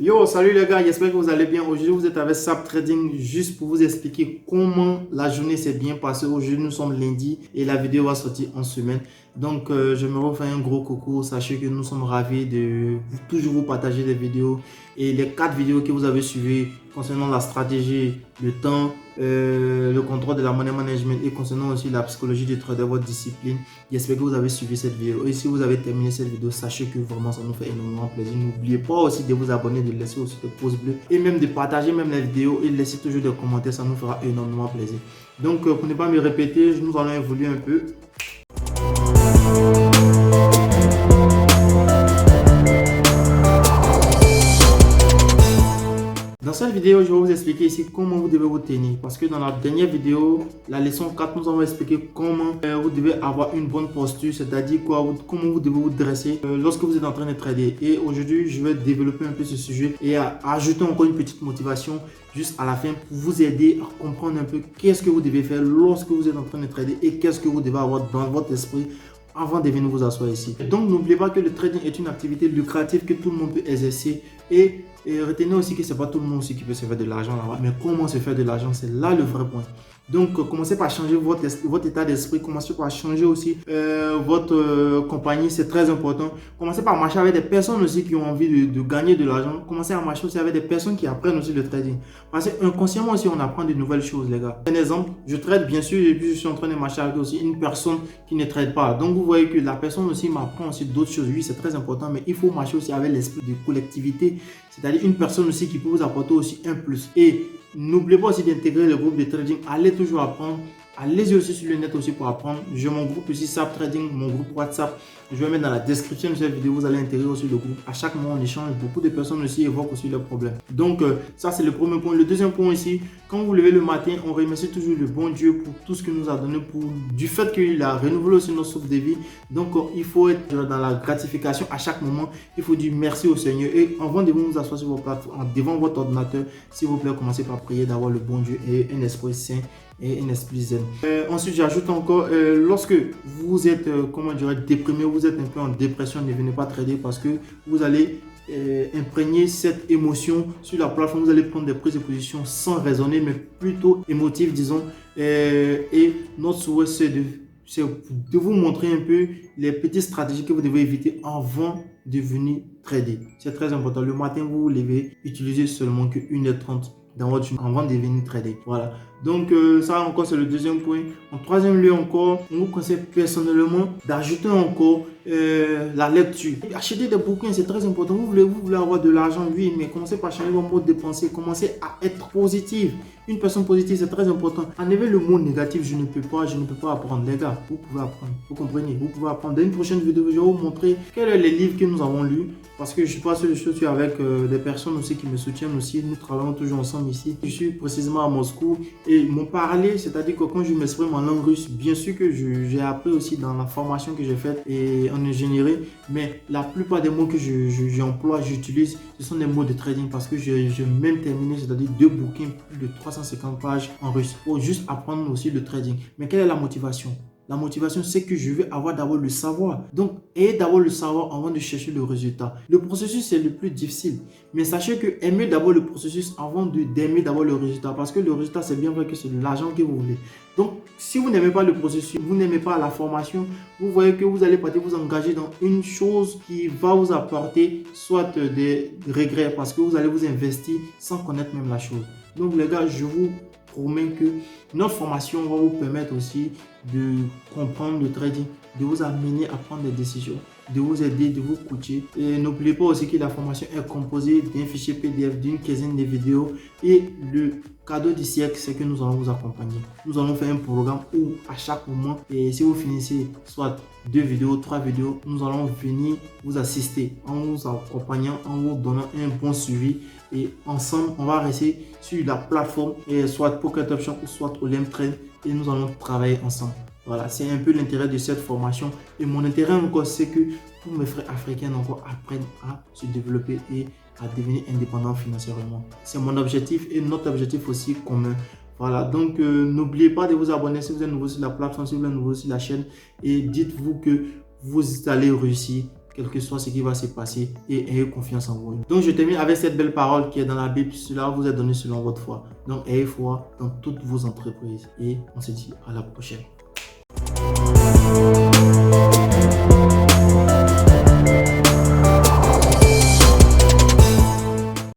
Yo, salut les gars, j'espère que vous allez bien. Aujourd'hui, vous êtes avec Sap Trading juste pour vous expliquer comment la journée s'est bien passée. Aujourd'hui, nous sommes lundi et la vidéo va sortir en semaine. Donc, je me refais un gros coucou. Sachez que nous sommes ravis de toujours vous partager des vidéos. Et les 4 vidéos que vous avez suivies concernant la stratégie, le temps, le contrôle de la money management et concernant aussi la psychologie du trader, votre discipline. J'espère que vous avez suivi cette vidéo. Et si vous avez terminé cette vidéo, sachez que vraiment ça nous fait énormément plaisir. N'oubliez pas aussi de vous abonner, de laisser aussi des pouces bleus et même de partager même la vidéo et de laisser toujours des commentaires. Ça nous fera énormément plaisir. Donc, pour ne pas me répéter, nous allons évoluer un peu. Dans cette vidéo, je vais vous expliquer ici comment vous devez vous tenir. Parce que dans la dernière vidéo, la leçon 4, nous avons expliqué comment vous devez avoir une bonne posture, c'est-à-dire comment vous devez vous dresser lorsque vous êtes en train de trader. Et aujourd'hui, je vais développer un peu ce sujet et ajouter encore une petite motivation juste à la fin pour vous aider à comprendre un peu qu'est-ce que vous devez faire lorsque vous êtes en train de trader et qu'est-ce que vous devez avoir dans votre esprit avant de venir vous asseoir ici. Donc, n'oubliez pas que le trading est une activité lucrative que tout le monde peut exercer et retenez aussi que ce n'est pas tout le monde aussi qui peut se faire de l'argent là-bas. Mais comment se faire de l'argent, c'est là le vrai point. Donc, commencez par changer votre état d'esprit. Commencez par changer aussi votre compagnie. C'est très important. Commencez par marcher avec des personnes aussi qui ont envie de gagner de l'argent. Commencez à marcher aussi avec des personnes qui apprennent aussi le trading. Parce qu'inconsciemment aussi, on apprend de nouvelles choses, les gars. Un exemple, je trade bien sûr et puis je suis en train de marcher avec aussi une personne qui ne trade pas. Donc, vous voyez que la personne aussi m'apprend aussi d'autres choses. Oui, c'est très important, mais il faut marcher aussi avec l'esprit de collectivité. C'est-à-dire une personne aussi qui peut vous apporter aussi un plus. Et n'oubliez pas aussi d'intégrer le groupe de trading. Allez toujours apprendre. Allez aussi sur le net aussi pour apprendre. J'ai mon groupe ici, Sap Trading, mon groupe WhatsApp. Je vais mettre dans la description de cette vidéo. Vous allez intégrer aussi le groupe. À chaque mois, on échange. Beaucoup de personnes aussi évoquent aussi leurs problèmes. Donc, ça, c'est le premier point. Le deuxième point ici, quand vous vous levez le matin, on remercie toujours le bon Dieu pour tout ce qu'il nous a donné, du fait qu'il a renouvelé aussi notre souffle de vie. Donc, il faut être dans la gratification à chaque moment. Il faut dire merci au Seigneur. Et avant de vous asseoir sur votre plateforme, devant votre ordinateur, s'il vous plaît, commencez par prier d'avoir le bon Dieu et un esprit saint et un esprit zen. Ensuite, j'ajoute encore, lorsque vous êtes, comment dirais déprimé, vous êtes un peu en dépression, ne venez pas trader parce que vous allez imprégner cette émotion sur la plateforme. Vous allez prendre des prises de position sans raisonner, mais plutôt émotives, disons. Et notre souhait, c'est de vous montrer un peu les petites stratégies que vous devez éviter avant de venir trader. C'est très important. Le matin, vous vous levez, utilisez seulement que 1h30 dans votre journée avant de venir trader. Voilà. Donc, ça encore, c'est le deuxième point. En troisième lieu encore, on vous conseille personnellement d'ajouter encore la lecture. Acheter des bouquins, c'est très important. Vous voulez avoir de l'argent, oui, mais commencez par changer votre mode de pensée. Commencez à être positif. Une personne positive, c'est très important. Enlevez le mot négatif, je ne peux pas apprendre. Les gars, vous pouvez apprendre. Vous comprenez? Vous pouvez apprendre. Dans une prochaine vidéo, je vais vous montrer quels sont les livres que nous avons lus. Parce que je passe je suis avec des personnes aussi qui me soutiennent aussi. Nous travaillons toujours ensemble ici. Je suis précisément à Moscou. Et mon parler, c'est-à-dire que quand je m'exprime en langue russe, bien sûr que j'ai appris aussi dans la formation que j'ai faite et en ingénierie, mais la plupart des mots que j'emploie, j'utilise, ce sont des mots de trading parce que j'ai même terminé, c'est-à-dire 2 bouquins, plus de 350 pages en russe pour juste apprendre aussi le trading. Mais quelle est la motivation? La motivation, c'est que je veux avoir d'abord le savoir. Donc, ayez d'abord le savoir avant de chercher le résultat. Le processus, c'est le plus difficile. Mais sachez que aimez d'abord le processus avant d'aimer d'abord le résultat. Parce que le résultat, c'est bien vrai que c'est l'argent que vous voulez. Donc, si vous n'aimez pas le processus, vous n'aimez pas la formation, vous voyez que vous allez partir vous engager dans une chose qui va vous apporter soit des regrets parce que vous allez vous investir sans connaître même la chose. Donc, les gars, je vous promets que notre formation va vous permettre aussi de comprendre le trading, de vous amener à prendre des décisions, de vous aider, de vous coacher. Et n'oubliez pas aussi que la formation est composée d'un fichier PDF, d'une quinzaine de vidéos. Et le cadeau du siècle, c'est que nous allons vous accompagner. Nous allons faire un programme où à chaque moment, et si vous finissez soit 2 vidéos, 3 vidéos, nous allons venir vous assister en vous accompagnant, en vous donnant un bon suivi. Et ensemble, on va rester sur la plateforme, soit Pocket Option ou soit Olymp Trade, et nous allons travailler ensemble. Voilà, c'est un peu l'intérêt de cette formation. Et mon intérêt encore, c'est que tous mes frères africains encore apprennent à se développer et à devenir indépendants financièrement. C'est mon objectif et notre objectif aussi commun. Voilà, donc n'oubliez pas de vous abonner si vous êtes nouveau sur la plateforme, si vous êtes nouveau sur la chaîne. Et dites-vous que vous allez réussir quel que soit ce qui va se passer, et ayez confiance en vous. Donc je termine avec cette belle parole qui est dans la Bible. Cela vous est donné selon votre foi. Donc ayez foi dans toutes vos entreprises et on se dit à la prochaine.